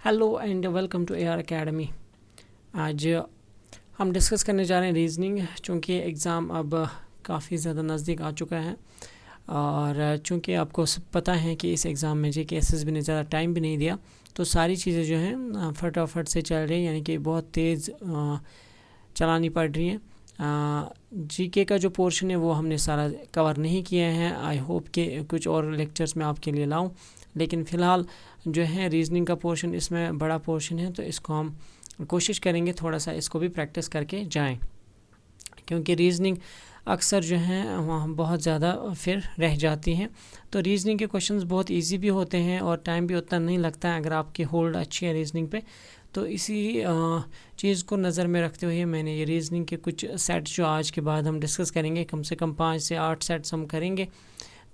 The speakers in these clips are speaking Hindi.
Hello and welcome to AR academy. आज हम डिस्कस करने जा रहे हैं रीजनिंग, चूँकि एग्ज़ाम अब काफ़ी ज़्यादा नज़दीक आ चुका है और चूँकि आपको सब पता है कि इस एग्ज़ाम में JKSS भी ने ज़्यादा टाइम भी नहीं दिया, तो सारी चीज़ें जो हैं फटाफट से चल रही हैं, यानी कि बहुत तेज़ चलानी पड़ रही हैं। GK का जो पोर्शन है वो हमने सारा कवर नहीं किया है। आई होप कि कुछ और लेक्चर्स में आपके लिए लाऊं, लेकिन फ़िलहाल जो है रीजनिंग का पोर्शन इसमें बड़ा पोर्शन है, तो इसको हम कोशिश करेंगे थोड़ा सा इसको भी प्रैक्टिस करके जाएं, क्योंकि रीजनिंग अक्सर जो है वहाँ बहुत ज़्यादा फिर रह जाती हैं। तो रीजनिंग के क्वेश्चंस बहुत इजी भी होते हैं और टाइम भी उतना नहीं लगता है अगर आपकी होल्ड अच्छी है रीजनिंग पे। तो इसी चीज़ को नज़र में रखते हुए मैंने ये रीजनिंग के कुछ सेट्स जो आज के बाद हम डिस्कस करेंगे, कम से कम 5 से 8 सेट्स हम करेंगे,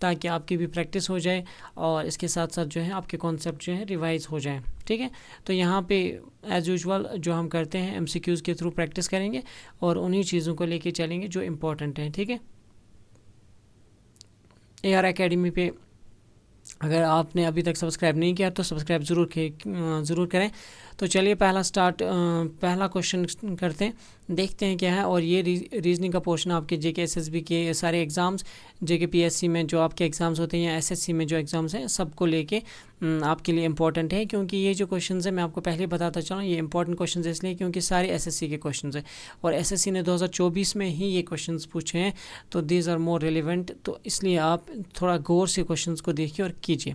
ताकि आपकी भी प्रैक्टिस हो जाए और इसके साथ साथ जो है आपके कॉन्सेप्ट जो है रिवाइज हो जाए। ठीक है, तो यहाँ पे एज़ यूजुअल जो हम करते हैं MCQs के थ्रू प्रैक्टिस करेंगे और उन्हीं चीज़ों को लेके चलेंगे जो इम्पोर्टेंट हैं। ठीक है, AR अकेडमी पे अगर आपने अभी तक सब्सक्राइब नहीं किया तो सब्सक्राइब ज़रूर करें। तो चलिए पहला क्वेश्चन करते हैं, देखते हैं क्या है। और ये रीजनिंग का पोर्शन आपके JKSSB के सारे एग्ज़ाम्स, JKPSC में जो आपके एग्ज़ाम्स होते हैं या SSC में जो एग्ज़ाम्स हैं, सबको लेके आपके लिए इम्पॉर्टेंट है, क्योंकि ये जो क्वेश्चंस है मैं आपको पहले बताता चलूँ, ये इंपॉर्टेंट क्वेश्चंस है इसलिए क्योंकि सारे SSC के क्वेश्चंस हैं और SSC ने 2024 में ही ये क्वेश्चंस पूछे हैं, तो दीज आर मोर रिलेवेंट। तो इसलिए आप थोड़ा गौर से क्वेश्चंस को देखिए और कीजिए।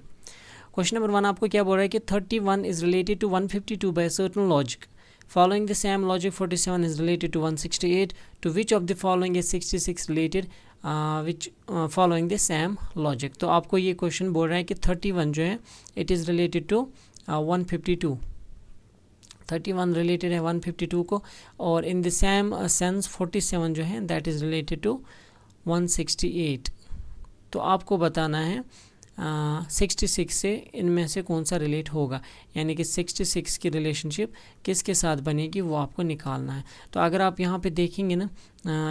क्वेश्चन नंबर 1 आपको क्या बोल रहा है कि 31 is related to 152 by certain logic, following the same logic 47 is related to 168, to which of the following is 66 related which following the same logic. तो आपको ये क्वेश्चन बोल रहा है कि 31 जो है it is related to 152, 31 related है 152 को, और इन द सेम सेंस 47 जो है दैट इज़ रिलेटेड टू 168। तो आपको बताना है 66 से इनमें से कौन सा रिलेट होगा, यानी कि 66 की रिलेशनशिप किसके साथ बनेगी वो आपको निकालना है। तो अगर आप यहाँ पे देखेंगे ना,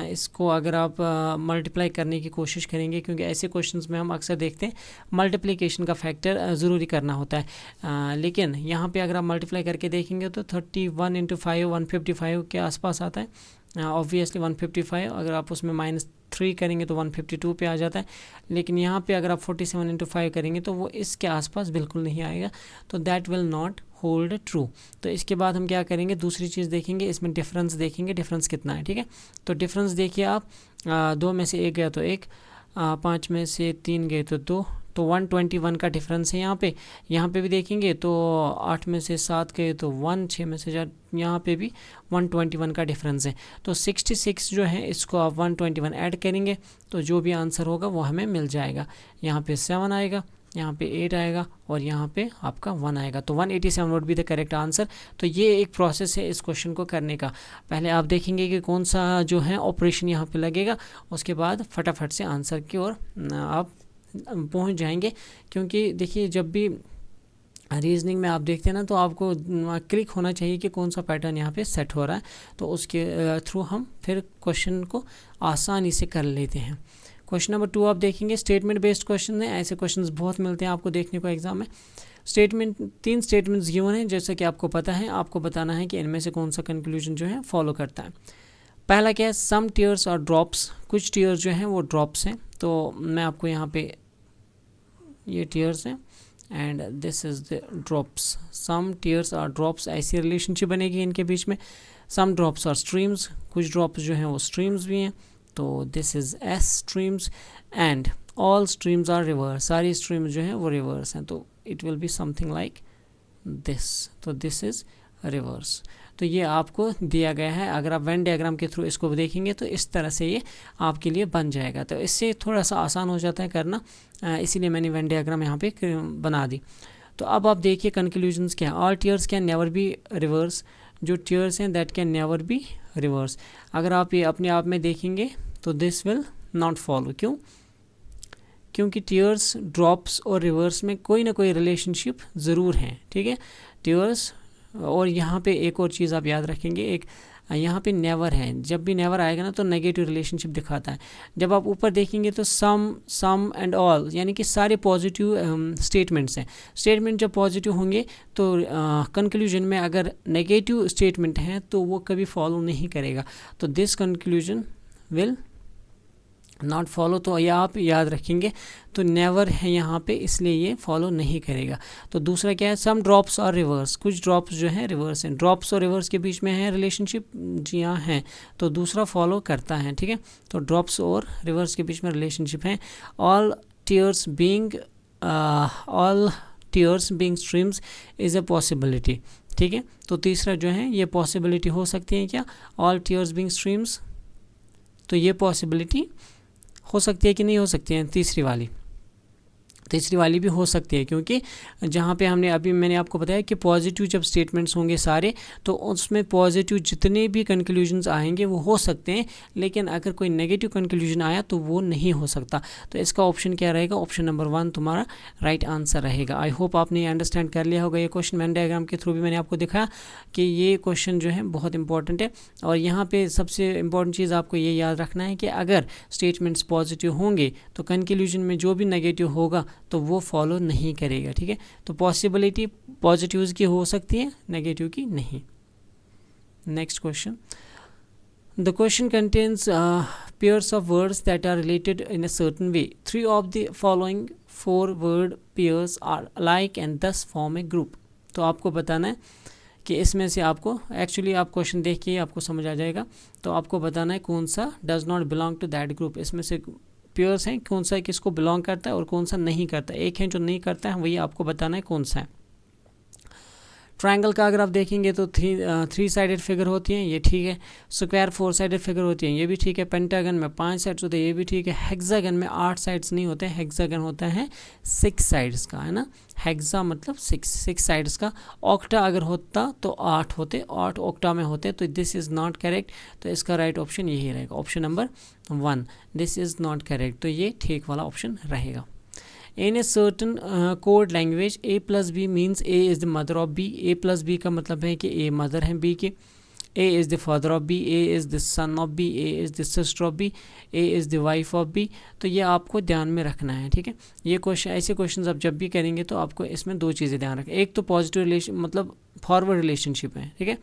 इसको अगर आप मल्टीप्लाई करने की कोशिश करेंगे, क्योंकि ऐसे क्वेश्चंस में हम अक्सर देखते हैं मल्टीप्लिकेशन का फैक्टर ज़रूरी करना होता है, लेकिन यहाँ पे अगर आप मल्टीप्लाई करके देखेंगे तो 31 × 5 155 के आसपास आता है। ऑब्वियसली 155, अगर आप उसमें -3 करेंगे तो 152 पे आ जाता है, लेकिन यहाँ पे अगर आप 47 × 5 करेंगे तो वो इसके आसपास बिल्कुल नहीं आएगा, तो that will not hold true. तो इसके बाद हम क्या करेंगे, दूसरी चीज़ देखेंगे, इसमें डिफरेंस देखेंगे, डिफरेंस कितना है। ठीक है, तो डिफरेंस देखिए आप, 2 में से 1 गया तो 1, 5 में से 3 गए तो 2, तो 121 का डिफरेंस है यहाँ पे भी देखेंगे तो 8 में से 7 गए तो 1, 6 में से 4, यहाँ पे भी 121 का डिफरेंस है। तो 66 जो है इसको आप 121 ऐड करेंगे तो जो भी आंसर होगा वो हमें मिल जाएगा। यहाँ पे 7 आएगा, यहाँ पे 8 आएगा और यहाँ पे आपका 1 आएगा, तो 187 would be the correct answer. तो ये एक प्रोसेस है इस क्वेश्चन को करने का। पहले आप देखेंगे कि कौन सा जो है ऑपरेशन यहाँ पे लगेगा, उसके बाद फटाफट से आंसर की ओर आप पहुंच जाएंगे। क्योंकि देखिए जब भी रीजनिंग में आप देखते हैं ना, तो आपको क्लिक होना चाहिए कि कौन सा पैटर्न यहाँ पे सेट हो रहा है, तो उसके थ्रू हम फिर क्वेश्चन को आसानी से कर लेते हैं। क्वेश्चन नंबर 2 आप देखेंगे, स्टेटमेंट बेस्ड क्वेश्चन है, ऐसे क्वेश्चंस बहुत मिलते हैं आपको देखने को एग्जाम में। 3 स्टेटमेंट्स गिवन हैं, जैसे कि आपको पता है, आपको बताना है कि इनमें से कौन सा कंक्लूजन जो है फॉलो करता है। पहला क्या है, सम टीयर्स और ड्रॉप्स, कुछ टीयर्स जो हैं वो ड्रॉप्स हैं। तो मैं आपको यहाँ पे ये टीयर्स हैं and this is the drops, some tears और ड्रॉप्स, ऐसी रिलेशनशिप बनेगी इनके बीच में। सम ड्रॉप्स और स्ट्रीम्स, कुछ ड्रॉप्स जो हैं वो स्ट्रीम्स भी हैं, तो this is S streams and all streams are rivers, सारी स्ट्रीम्स जो हैं वो रिवर्स हैं, तो it will be something like this, तो दिस इज़ रिवर्स। तो ये आपको दिया गया है, अगर आप वेन डायग्राम के थ्रू इसको देखेंगे तो इस तरह से ये आपके लिए बन जाएगा, तो इससे थोड़ा सा आसान हो जाता है करना, इसीलिए मैंने वेन डायग्राम यहाँ पे बना दी। तो अब आप देखिए कंक्लूजन्स क्या है, all tears can never be reverse, जो टीयर्स हैं that can never be reverse. अगर आप ये अपने आप में देखेंगे तो दिस विल नॉट फॉलो, क्योंकि टीयर्स, ड्रॉप्स और रिवर्स में कोई ना कोई रिलेशनशिप ज़रूर है। ठीक है, टीयर्स, और यहाँ पे एक और चीज़ आप याद रखेंगे, एक यहाँ पे नेवर है, जब भी नेवर आएगा ना तो नेगेटिव रिलेशनशिप दिखाता है। जब आप ऊपर देखेंगे तो सम एंड ऑल, यानी कि सारे पॉजिटिव स्टेटमेंट्स हैं। स्टेटमेंट जब पॉजिटिव होंगे तो कंक्लूजन में अगर नेगेटिव स्टेटमेंट हैं तो वो कभी फॉलो नहीं करेगा, तो this conclusion will not follow, तो ये आप याद रखेंगे। तो नेवर है यहाँ पे, इसलिए ये फॉलो नहीं करेगा। तो दूसरा क्या है, सम ड्रॉप्स और रिवर्स, कुछ ड्रॉप्स जो हैं रिवर्स हैं। ड्रॉप्स और रिवर्स के बीच में है रिलेशनशिप, जी हाँ है, तो दूसरा फॉलो करता है, ठीक है। तो ड्रॉप्स और रिवर्स के बीच में रिलेशनशिप है। All tears being streams is a possibility, ठीक है। तो तीसरा जो है ये पॉसिबिलिटी हो सकती है क्या, ऑल टीयर्स बीइंग स्ट्रीम्स, तो ये पॉसिबिलिटी हो सकती है कि नहीं हो सकती है, तीसरी वाली भी हो सकती है, क्योंकि जहाँ पे हमने अभी मैंने आपको बताया कि पॉजिटिव जब स्टेटमेंट्स होंगे सारे, तो उसमें पॉजिटिव जितने भी कंक्लूजन्स आएंगे वो हो सकते हैं, लेकिन अगर कोई नेगेटिव कंक्लूजन आया तो वो नहीं हो सकता। तो इसका ऑप्शन क्या रहेगा, ऑप्शन नंबर 1 तुम्हारा राइट आंसर रहेगा। आई होप आपने अंडरस्टैंड कर लिया होगा ये क्वेश्चन। वेन डायग्राम के थ्रू भी मैंने आपको दिखाया कि ये क्वेश्चन जो है बहुत इंपॉर्टेंट है। और यहाँ पर सबसे इंपॉर्टेंट चीज़ आपको ये याद रखना है कि अगर स्टेटमेंट्स पॉजिटिव होंगे तो कंक्लूजन में जो भी नेगेटिव होगा तो वो फॉलो नहीं करेगा, ठीक है। तो पॉसिबिलिटी पॉजिटिव की हो सकती है, नेगेटिव की नहीं। Next question, the question contains pairs of words that are related in a certain way. 3 of the following 4 word pairs are alike and thus form a group. तो आपको बताना है कि इसमें से आपको एक्चुअली आप क्वेश्चन देख के आपको समझ आ जाएगा। तो आपको बताना है कौन सा does not belong to that group, इसमें से पेयर्स हैं कौन सा किसको बिलोंग करता है और कौन सा नहीं करता है। एक है जो नहीं करता है, वही आपको बताना है कौन सा है। ट्रायंगल का अगर आप देखेंगे तो 3 साइडेड फिगर होती हैं, ये ठीक है। स्क्वायर 4 साइडेड फिगर होती हैं, ये भी ठीक है। पेंटागन में 5 साइड्स होते हैं, ये भी ठीक है। हेक्सागन में 8 साइड्स नहीं होते हैं, हेक्सागन होता है 6 साइड्स का, है ना। हेक्सा मतलब 6 साइड्स का। ऑक्टा अगर होता तो 8 होते, 8 ऑक्टा में होते, तो दिस इज़ नॉट करेक्ट। तो इसका राइट ऑप्शन यही रहेगा, option number 1, this is not correct. तो ये ठीक वाला ऑप्शन रहेगा। In a certain code language A plus B means A is the mother of B। A plus B का मतलब है कि A mother है B के। A is the father of B, A is the son of B, A is the sister of B, A is the wife of B। तो ये आपको ध्यान में रखना है, ठीक है। ये क्वेश्चन, ऐसे क्वेश्चन आप जब भी करेंगे तो आपको इसमें 2 चीज़ें ध्यान रखें। एक तो पॉजिटिव रिलेशन मतलब फॉरवर्ड रिलेशनशिप है, ठीक है।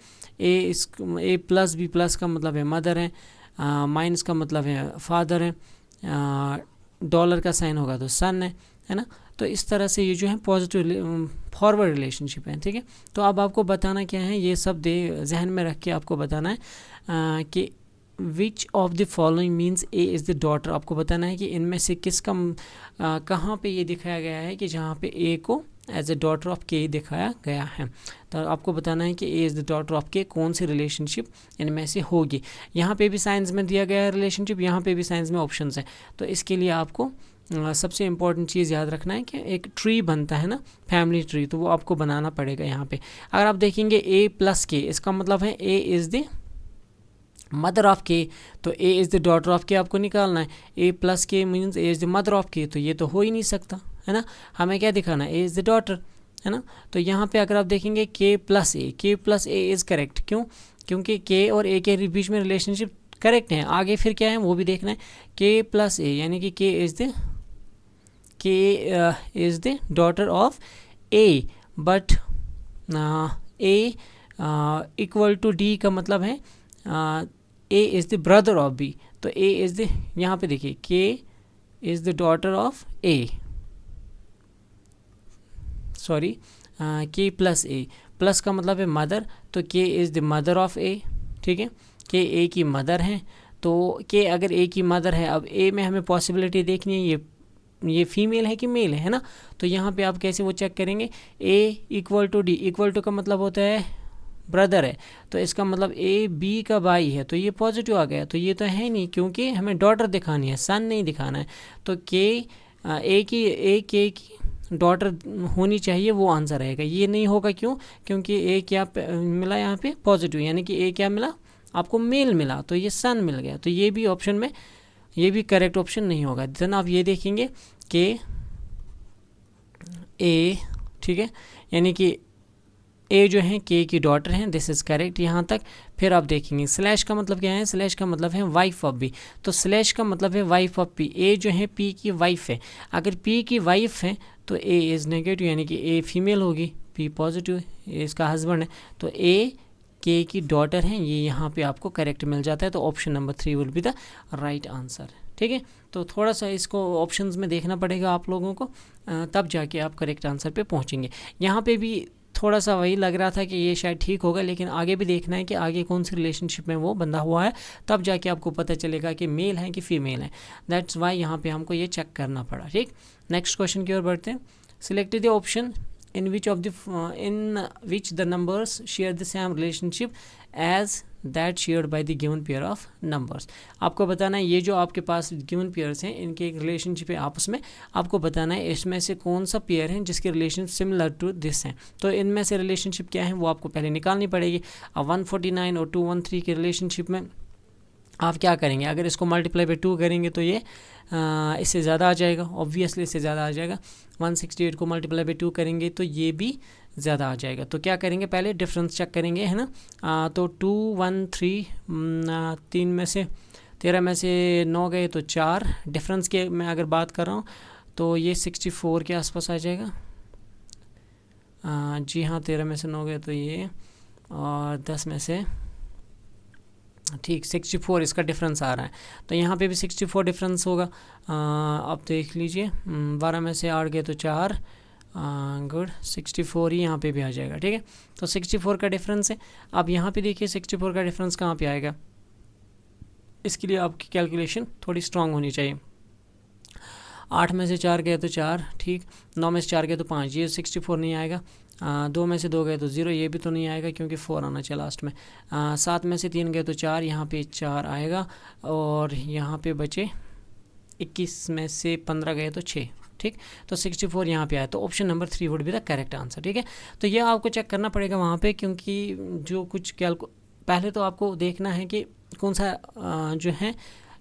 A प्लस B प्लस का मतलब है मदर है, माइनस का मतलब है फादर है, डॉलर का साइन होगा तो सन है ना। तो इस तरह से ये जो है पॉजिटिव फॉरवर्ड रिलेशनशिप है, ठीक है। तो अब आपको बताना क्या है, ये सब जहन में रख के आपको बताना है कि विच of the following means A is the daughter. आपको बताना है कि इनमें से किसका कहाँ पे ये दिखाया गया है कि जहाँ पे ए को एज ए डॉटर ऑफ के दिखाया गया है। तो आपको बताना है कि ए इज़ द डॉटर ऑफ के, कौन सी रिलेशनशिप इनमें से होगी। यहाँ पे भी साइंस में दिया गया है रिलेशनशिप, यहाँ पे भी साइंस में ऑप्शंस हैं। तो इसके लिए आपको सबसे इम्पॉर्टेंट चीज़ याद रखना है कि एक ट्री बनता है ना, फैमिली ट्री, तो वो आपको बनाना पड़ेगा। यहाँ पे अगर आप देखेंगे ए प्लस के, इसका मतलब है A is the mother of के, तो A is the daughter of के आपको निकालना है। ए प्लस के means A is the mother of के, तो ये तो हो ही नहीं सकता, है ना। हमें क्या दिखाना है, ए इज़ द डॉटर, है ना। तो यहाँ पे अगर आप देखेंगे के प्लस ए इज़ करेक्ट। क्यों? क्योंकि के और ए के बीच में रिलेशनशिप करेक्ट है। आगे फिर क्या है वो भी देखना है। के प्लस ए यानी कि K is the daughter of A, but A equal to D का मतलब है A is the brother of B. तो ए इज़ द, यहाँ पे देखिए K is the daughter of A, sorry K plus A, plus का मतलब है मदर, तो K is the mother of A, ठीक है। के ए की मदर हैं, तो के अगर ए की मदर है, अब ए में हमें पॉसिबिलिटी देखनी है ये फीमेल है कि मेल है ना। तो यहाँ पे आप कैसे वो चेक करेंगे, A equal to D, equal to का मतलब होता है ब्रदर है, तो इसका मतलब ए बी का भाई है, तो ये पॉजिटिव आ गया। तो ये तो है नहीं, क्योंकि हमें डॉटर दिखानी है, सन नहीं दिखाना है। तो के की डॉटर होनी चाहिए, वो आंसर रहेगा। ये नहीं होगा, क्यों? क्योंकि ए क्या मिला यहाँ पे पॉजिटिव, यानी कि ए क्या मिला आपको, मेल मिला, तो ये सन मिल गया। तो ये भी ऑप्शन में, ये भी करेक्ट ऑप्शन नहीं होगा। देन आप ये देखेंगे कि ए, ठीक है, यानी कि ए जो है के की डॉटर हैं, दिस इज़ करेक्ट यहाँ तक। फिर आप देखेंगे स्लैश का मतलब क्या है, स्लैश का मतलब है वाइफ ऑफ बी, तो स्लैश का मतलब है वाइफ ऑफ पी। ए जो है पी की वाइफ है, अगर पी की वाइफ है तो ए इज़ नेगेटिव, यानी कि ए फीमेल होगी, पी पॉजिटिव, ए इसका हस्बैंड है, तो ए के की डॉटर हैं, ये यहाँ पे आपको करेक्ट मिल जाता है। तो option number 3 will be the right answer. ठीक है, तो थोड़ा सा इसको ऑप्शंस में देखना पड़ेगा आप लोगों को, तब जाके आप करेक्ट आंसर पे पहुँचेंगे। यहाँ पे भी थोड़ा सा वही लग रहा था कि ये शायद ठीक होगा, लेकिन आगे भी देखना है कि आगे कौन सी रिलेशनशिप में वो बंधा हुआ है, तब जाके आपको पता चलेगा कि मेल है कि फीमेल है। दैट्स वाई यहाँ पे हमको ये चेक करना पड़ा। ठीक, नेक्स्ट क्वेश्चन की ओर बढ़ते हैं। Select the option in which the numbers share the same relationship as that shared by the given pair of numbers। आपको बताना है ये जो आपके पास given pairs हैं इनके एक रिलेशनशिप है आपस में, आपको बताना है इसमें से कौन सा पेयर है जिसके रिलेशन सिमिलर टू दिस हैं। तो इनमें से रिलेशनशिप क्या है वो आपको पहले निकालनी पड़ेगी। अब 149 और 213 के रिलेशनशिप में आप क्या करेंगे, अगर इसको मल्टीप्लाई बाई 2 करेंगे तो ये इससे ज़्यादा आ जाएगा, ऑब्वियसली इससे ज़्यादा आ जाएगा। 168 को मल्टीप्लाई बाई 2 करेंगे तो ये भी ज़्यादा आ जाएगा। तो क्या करेंगे, पहले डिफरेंस चेक करेंगे, है ना। तो 213 3 में से 13 में से 9 गए तो 4, डिफरेंस के मैं अगर बात कर रहा हूँ तो ये 64 के आसपास आ जाएगा। जी हाँ, 13 में से 9 गए तो ये, और 10 में से, ठीक 64 इसका डिफरेंस आ रहा है, तो यहाँ पे भी 64 डिफरेंस होगा। अब देख लीजिए 12 में से 8 गए तो 4, गुड 64 ही यहाँ पे भी आ जाएगा। ठीक है, तो 64 का डिफरेंस है। अब यहाँ पे देखिए 64 का डिफरेंस कहाँ पे आएगा, इसके लिए आपकी कैलकुलेशन थोड़ी स्ट्रांग होनी चाहिए। 8 में से 4 गए तो 4, ठीक, 9 में से 4 गए तो 5, ये 64 नहीं आएगा। 2 में से 2 गए तो 0, ये भी तो नहीं आएगा क्योंकि 4 आना चाहिए लास्ट में। 7 में से 3 गए तो 4, यहाँ पे 4 आएगा, और यहाँ पे बचे 21 में से 15 गए तो 6, ठीक, तो 64 यहाँ पे आया। तो option number 3 would be the correct answer. ठीक है, तो ये आपको चेक करना पड़ेगा वहाँ पे, क्योंकि जो कुछ पहले तो आपको देखना है कि कौन सा जो है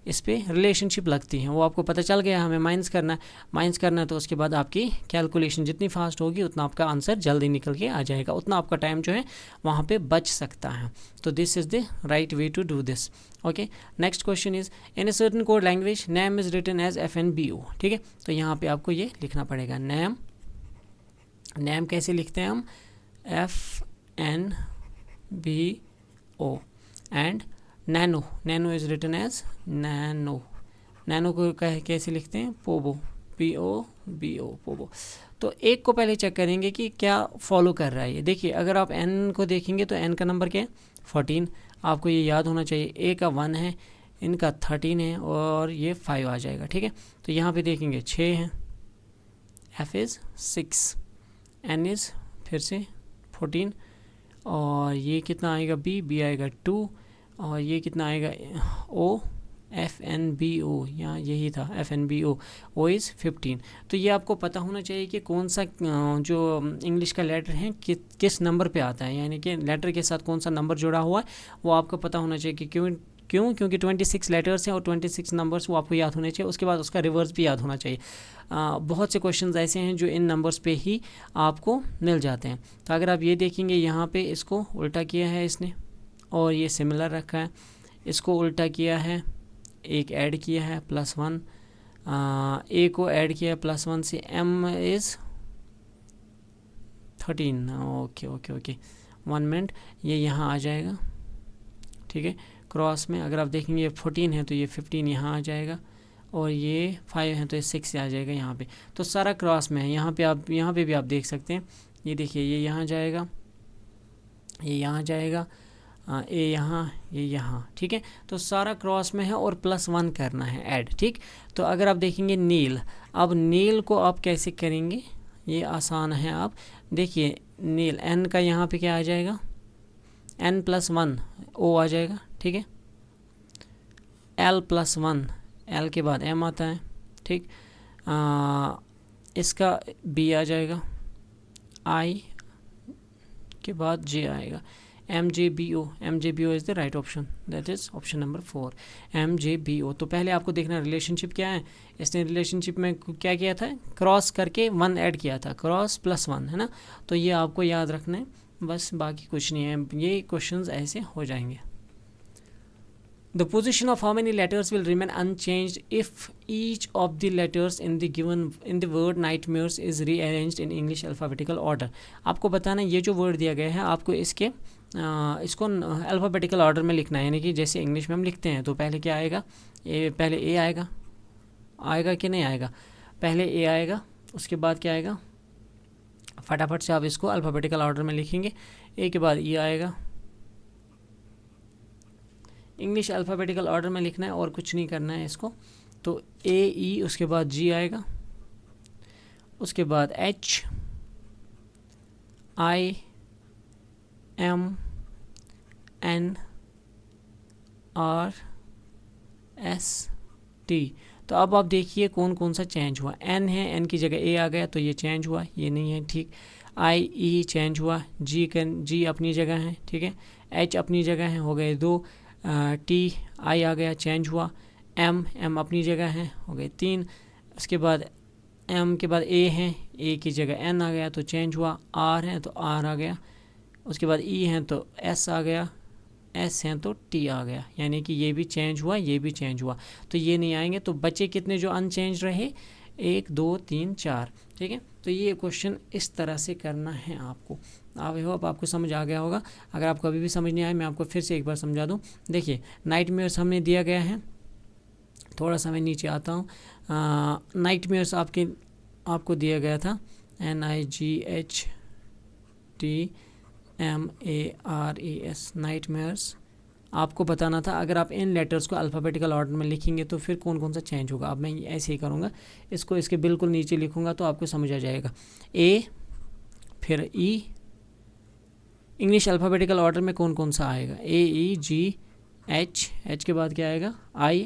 इस पर रिलेशनशिप लगती है, वो आपको पता चल गया, हमें माइनस करना है। तो उसके बाद आपकी कैलकुलेशन जितनी फास्ट होगी उतना आपका आंसर जल्दी निकल के आ जाएगा, उतना आपका टाइम जो है वहाँ पे बच सकता है। तो this is the right way to do this. Okay, next question is in a certain code language name is written as FNBO। ठीक है, तो यहाँ पर आपको ये लिखना पड़ेगा, नेम कैसे लिखते हैं हम, FNBO, and nano is written as nano को कैसे लिखते हैं, पोबो, POBO, पोबो। तो एक को पहले चेक करेंगे कि क्या फॉलो कर रहा है ये। देखिए अगर आप n को देखेंगे तो n का नंबर क्या है, 14, आपको ये याद होना चाहिए। a का 1 है, इनका 13 है, और ये 5 आ जाएगा। ठीक है, तो यहाँ पे देखेंगे 6 है, F इज़ 6, n इज़ फिर से 14, और ये कितना आएगा, B आएगा 2, और ये कितना आएगा, O, FNBO, यहाँ यही था FNBO, O इज़ 15। तो ये आपको पता होना चाहिए कि कौन सा जो इंग्लिश का लेटर है किस नंबर पे आता है, यानी कि लेटर के साथ कौन सा नंबर जुड़ा हुआ है वो आपको पता होना चाहिए कि क्योंकि 26 लेटर्स हैं और 26 नंबर्स वो आपको याद होने चाहिए। उसके बाद उसका रिवर्स भी याद होना चाहिए। बहुत से क्वेश्चंस ऐसे हैं जो इन नंबर्स पे ही आपको मिल जाते हैं। तो अगर आप ये देखेंगे यहाँ पे इसको उल्टा किया है इसने, और ये सिमिलर रखा है, इसको उल्टा किया है, एक ऐड किया है +1, ए को ऐड किया है +1 से, M इज़ 13। ओके 1 मिनट, ये यहाँ आ जाएगा। ठीक है, क्रॉस में अगर आप देखेंगे 14 है तो ये 15 यहाँ आ जाएगा, और ये 5 है तो ये 6 आ जाएगा यहाँ पे। तो सारा क्रॉस में है। यहाँ पे भी आप देख सकते हैं, ये देखिए ये यहाँ जाएगा, ये यहाँ जाएगा, ए यहाँ, ये यहाँ। ठीक है, तो सारा क्रॉस में है और +1 करना है ऐड। ठीक, तो अगर आप देखेंगे नील, अब नील को आप कैसे करेंगे, ये आसान है। आप देखिए नील, n का यहाँ पे क्या आ जाएगा, n+1 O आ जाएगा। ठीक है, L+1, L के बाद M आता है। ठीक, इसका B आ जाएगा, I के बाद J आएगा, MJBO is the right option, that is option number 4, MJBO। तो पहले आपको देखना रिलेशनशिप क्या है। इसने रिलेशनशिप में क्या किया था, क्रॉस करके 1 ऐड किया था, क्रॉस +1 है ना। तो ये आपको याद रखना है, बस बाकी कुछ नहीं है, ये क्वेश्चंस ऐसे हो जाएंगे। The position of how many letters will remain unchanged if each of the letters in the word nightmares is rearranged in English alphabetical order। आपको बताना ये जो वर्ड दिया गया है आपको इसको अल्फ़ाबेटिकल ऑर्डर में लिखना है, यानी कि जैसे इंग्लिश में हम लिखते हैं तो पहले क्या आएगा, पहले ए आएगा कि नहीं आएगा, पहले ए आएगा, उसके बाद क्या आएगा, फटाफट से आप इसको अल्फ़ाबेटिकल ऑर्डर में लिखेंगे। ए के बाद ई आएगा, इंग्लिश अल्फ़ाबेटिकल ऑर्डर में लिखना है और कुछ नहीं करना है इसको। तो ए ई, उसके बाद जी आएगा, उसके बाद H I M N R S T. तो अब आप देखिए कौन कौन सा चेंज हुआ। एन है, एन की जगह ए आ गया तो ये चेंज हुआ, ये नहीं है, ठीक। आई ई चेंज हुआ, जी अपनी जगह है, ठीक है। एच अपनी जगह है, हो गए 2। टी आई आ गया, चेंज हुआ। एम अपनी जगह है, हो गए 3। उसके बाद एम के बाद ए है, ए की जगह एन आ गया तो चेंज हुआ। आर है तो आर आ गया, उसके बाद ई है तो एस आ गया, एस है तो टी आ गया, यानी कि ये भी चेंज हुआ, ये भी चेंज हुआ, तो ये नहीं आएंगे। तो बचे कितने जो अनचेंज रहे, 1 2 3 4, ठीक है। तो ये क्वेश्चन इस तरह से करना है आपको। आई होप आपको समझ आ गया होगा। अगर आपको अभी भी समझ नहीं आया मैं आपको फिर से एक बार समझा दूँ। देखिए नाइटमेयर्स हमने दिया गया है, थोड़ा सा मैं नीचे आता हूँ। नाइटमेयर्स आपको दिया गया था NIGHTMARES, नाइटमेयर्स। आपको बताना था अगर आप इन लेटर्स को अल्फ़ाबेटिकल ऑर्डर में लिखेंगे तो फिर कौन कौन सा चेंज होगा। अब मैं ऐसे ही करूँगा, इसको इसके बिल्कुल नीचे लिखूँगा तो आपको समझ आ जाएगा। ए, फिर ई, इंग्लिश अल्फ़ाबेटिकल ऑर्डर में कौन कौन सा आएगा, ए ई जी एच के बाद क्या आएगा, I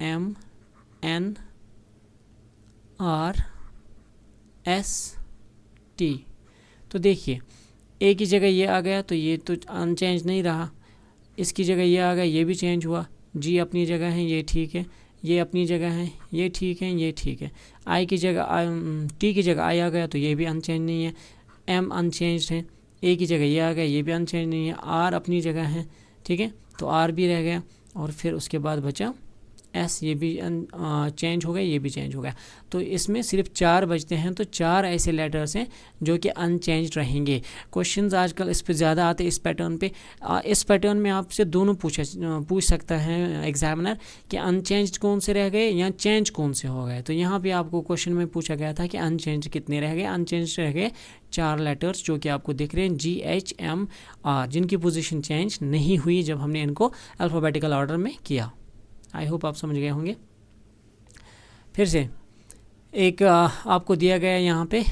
M N R S T. तो देखिए ए की जगह ये आ गया तो ये तो अनचेंज नहीं रहा, इसकी जगह ये आ गया, ये भी चेंज हुआ। जी अपनी जगह है, ये ठीक है, ये अपनी जगह है, ये ठीक है, ये ठीक है। आई की जगह टी की जगह आई आ गया तो ये भी अनचेंज नहीं है। एम अनचेंज है, ए की जगह ये आ गया, ये भी अनचेंज नहीं है। आर अपनी जगह है, ठीक है, तो आर भी रह गया, और फिर उसके बाद बचा एस, ये भी चेंज हो गया, ये भी चेंज हो गया। तो इसमें सिर्फ 4 बचते हैं, तो 4 ऐसे लेटर्स हैं जो कि अनचेंज रहेंगे। क्वेश्चंस आजकल इस पे ज़्यादा आते हैं, इस पैटर्न पे। इस पैटर्न में आपसे दोनों पूछ सकता है एग्जामिनर कि अनचेंज कौन से रह गए या चेंज कौन से हो गए। तो यहाँ पे आपको क्वेश्चन में पूछा गया था कि अनचेंज कितने रह गए। अनचेंज रह गए 4 लेटर्स जो कि आपको दिख रहे हैं, GHMR, जिनकी पोजीशन चेंज नहीं हुई जब हमने इनको अल्फ़ाबेटिकल ऑर्डर में किया। आई होप आप समझ गए होंगे। फिर से एक आपको दिया गया है यहाँ पे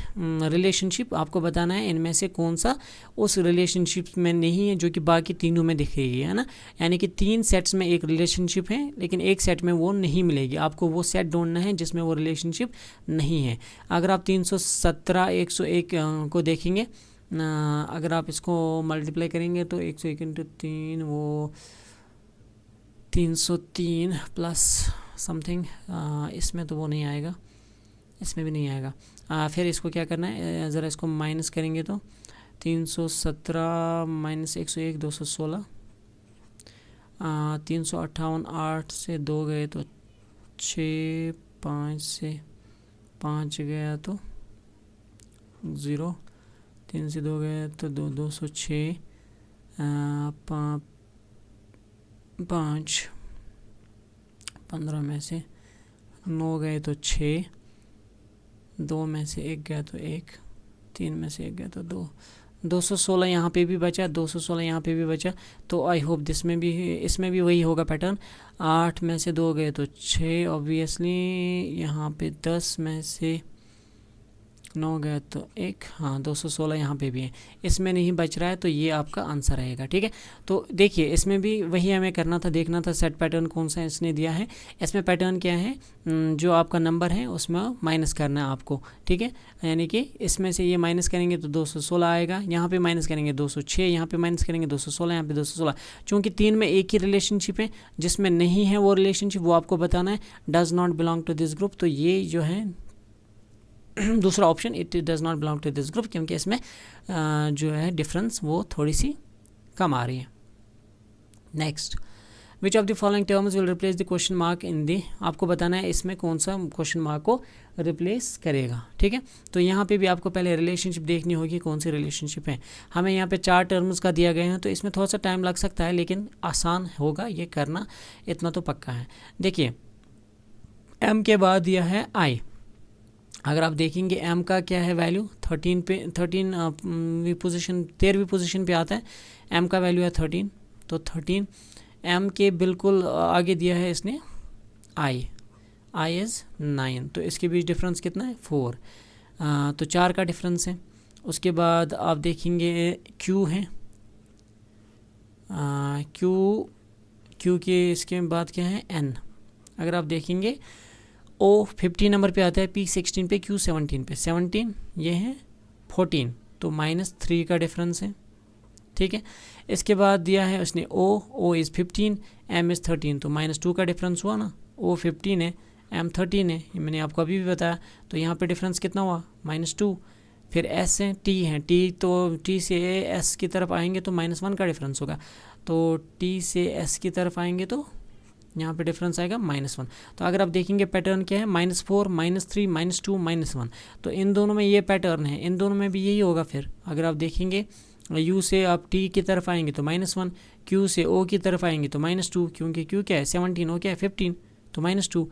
रिलेशनशिप, आपको बताना है इनमें से कौन सा उस रिलेशनशिप में नहीं है जो कि बाकी तीनों में दिखेगी, है ना। यानी कि 3 सेट्स में एक रिलेशनशिप है लेकिन एक सेट में वो नहीं मिलेगी। आपको वो सेट ढूंढना है जिसमें वो रिलेशनशिप नहीं है। अगर आप 317 101 को देखेंगे, अगर आप इसको मल्टीप्लाई करेंगे तो 101 × 3 वो 303 प्लस समथिंग, इसमें तो वो नहीं आएगा, इसमें भी नहीं आएगा। फिर इसको क्या करना है, ज़रा इसको माइनस करेंगे तो 317 - 101 216, 358 8 से 2 गए तो 6, 5 से 5 गया तो 0, 3 से 2 गया तो 206, 5 15 में से 9 गए तो 6, 2 में से 1 गया तो 1, 3 में से 1 गया तो 2, 216 यहाँ पे भी बचा, 216 यहाँ पे भी बचा। तो आई होप इसमें भी वही होगा पैटर्न। 8 में से 2 गए तो 6 ऑब्वियसली, यहाँ पे 10 में से 9 गया तो 1, हाँ 216 यहाँ पे भी है, इसमें नहीं बच रहा है, तो ये आपका आंसर रहेगा। ठीक है, तो देखिए इसमें भी वही हमें करना था, देखना था सेट पैटर्न कौन सा इसने दिया है। इसमें पैटर्न क्या है, जो आपका नंबर है उसमें माइनस करना है आपको। ठीक है, यानी कि इसमें से ये माइनस करेंगे तो 216 आएगा, यहाँ पे माइनस करेंगे 206, यहाँ पे माइनस करेंगे 216, यहाँ पे 216। चूँकि 3 में एक ही रिलेशनशिप है, जिसमें नहीं है वो रिलेशनशिप वो आपको बताना है, does not belong to this group. तो ये जो है दूसरा option it does not belong to this group, क्योंकि इसमें जो है डिफरेंस वो थोड़ी सी कम आ रही है। Next, which of the following terms will replace the question mark in the, आपको बताना है इसमें कौन सा क्वेश्चन मार्क को रिप्लेस करेगा। ठीक है, तो यहाँ पे भी आपको पहले रिलेशनशिप देखनी होगी कौन सी रिलेशनशिप है। हमें यहाँ पे 4 टर्म्स का दिया गया है, तो इसमें थोड़ा सा टाइम लग सकता है, लेकिन आसान होगा ये करना, इतना तो पक्का है। देखिए m के बाद दिया है i, अगर आप देखेंगे m का क्या है वैल्यू 13 पे, 13वीं पोजीशन 13वीं पोजीशन पे आता है, m का वैल्यू है 13, तो 13 m के बिल्कुल आगे दिया है इसने i इज़ 9, तो इसके बीच डिफरेंस कितना है 4, तो 4 का डिफरेंस है। उसके बाद आप देखेंगे q है, q के इसके बाद क्या है n, अगर आप देखेंगे o 15 नंबर पे आता है, p 16 पे, q 17 पे, 17 ये है 14, तो -3 का डिफरेंस है। ठीक है, इसके बाद दिया है उसने o इज़ 15, m इज़ 13, तो -2 का डिफरेंस हुआ ना, o 15 है m 13 है, ये मैंने आपको अभी भी बताया, तो यहाँ पे डिफरेंस कितना हुआ -2। फिर s है, t है, t तो t से s की तरफ आएंगे तो -1 का डिफरेंस होगा, तो t से s की तरफ आएंगे तो यहाँ पे डिफरेंस आएगा -1। तो अगर आप देखेंगे पैटर्न क्या है, -4, -3, -2, -1, तो इन दोनों में ये पैटर्न है, इन दोनों में भी यही होगा। फिर अगर आप देखेंगे u से आप t की तरफ आएंगे तो -1, q से o की तरफ आएंगे तो -2, क्योंकि q क्या है 17, o क्या है 15, तो -2,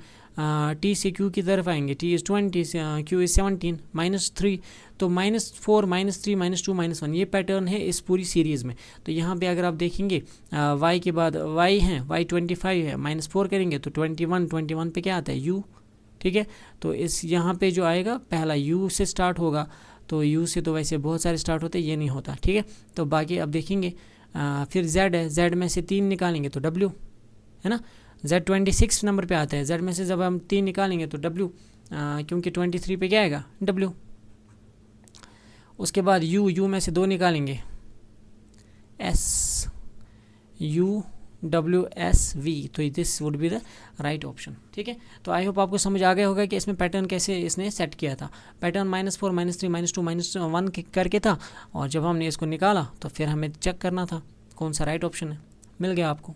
t से q की तरफ आएंगे, t इज़ 20, q इज़ 17, -3, तो -4, -3, -2, -1, ये पैटर्न है इस पूरी सीरीज़ में। तो यहाँ पे अगर आप देखेंगे y के बाद y है, y 25 है, -4 करेंगे तो 21 पे क्या आता है u। ठीक है, तो इस यहाँ पे जो आएगा पहला u से स्टार्ट होगा, तो u से तो वैसे बहुत सारे स्टार्ट होते हैं, ये नहीं होता। ठीक है, तो बाकी अब देखेंगे फिर z है, z में से 3 निकालेंगे तो w है ना, z 26 नंबर पे आता है, z में से जब हम 3 निकालेंगे तो w, क्योंकि 23 पे क्या आएगा w। उसके बाद u में से 2 निकालेंगे s, u w s v, तो this would be the right option. ठीक है, तो आई होप आपको समझ आ गया होगा कि इसमें पैटर्न कैसे इसने सेट किया था। पैटर्न -4, -3, -2, -1 करके था, और जब हमने इसको निकाला तो फिर हमें चेक करना था कौन सा राइट ऑप्शन है। मिल गया आपको।